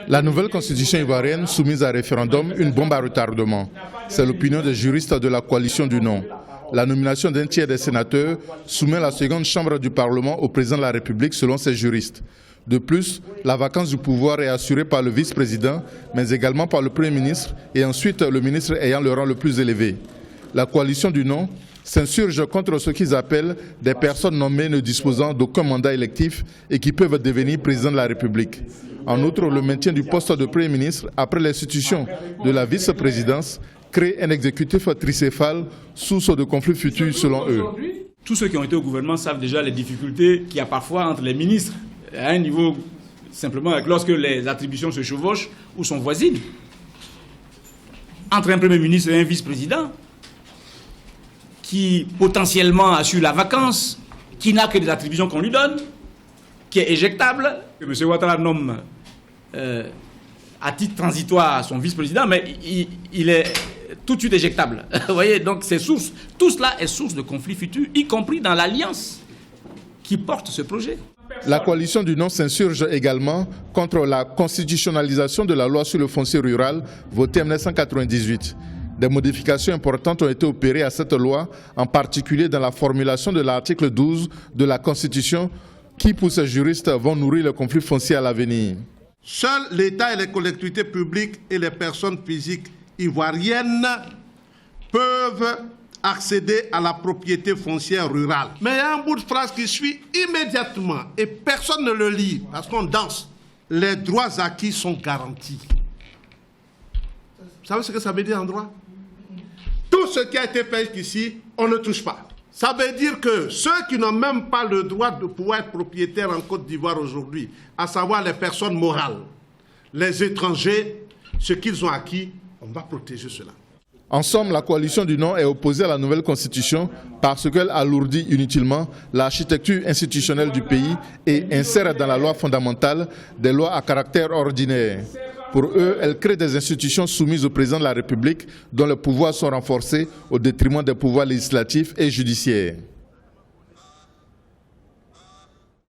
La nouvelle constitution ivoirienne soumise à référendum, une bombe à retardement. C'est l'opinion des juristes de la coalition du non. La nomination d'un tiers des sénateurs soumet la seconde chambre du Parlement au président de la République selon ces juristes. De plus, la vacance du pouvoir est assurée par le vice-président, mais également par le Premier ministre et ensuite le ministre ayant le rang le plus élevé. La coalition du non s'insurge contre ce qu'ils appellent des personnes nommées ne disposant d'aucun mandat électif et qui peuvent devenir président de la République. En outre, le maintien du poste de Premier ministre après l'institution de la vice-présidence crée un exécutif tricéphale, source de conflits futurs selon eux. Tous ceux qui ont été au gouvernement savent déjà les difficultés qu'il y a parfois entre les ministres, à un niveau simplement lorsque les attributions se chevauchent ou sont voisines. Entre un Premier ministre et un vice-président, qui potentiellement assure la vacance, qui n'a que des attributions qu'on lui donne, qui est éjectable, que M. Ouattara nomme à titre transitoire son vice-président, mais il est tout de suite éjectable. Vous voyez, donc tout cela est source de conflits futurs, y compris dans l'alliance qui porte ce projet. La coalition du non s'insurge également contre la constitutionnalisation de la loi sur le foncier rural votée en 1998. Des modifications importantes ont été opérées à cette loi, en particulier dans la formulation de l'article 12 de la Constitution qui, pour ces juristes, vont nourrir le conflit foncier à l'avenir. Seuls l'État et les collectivités publiques et les personnes physiques ivoiriennes peuvent accéder à la propriété foncière rurale. Mais il y a un bout de phrase qui suit immédiatement et personne ne le lit parce qu'on danse. Les droits acquis sont garantis. Vous savez ce que ça veut dire en droit? Tout ce qui a été fait ici, on ne touche pas. Ça veut dire que ceux qui n'ont même pas le droit de pouvoir être propriétaires en Côte d'Ivoire aujourd'hui, à savoir les personnes morales, les étrangers, ce qu'ils ont acquis, on va protéger cela. En somme, la coalition du non est opposée à la nouvelle constitution parce qu'elle alourdit inutilement l'architecture institutionnelle du pays et insère dans la loi fondamentale des lois à caractère ordinaire. Pour eux, elle crée des institutions soumises au président de la République dont les pouvoirs sont renforcés au détriment des pouvoirs législatifs et judiciaires.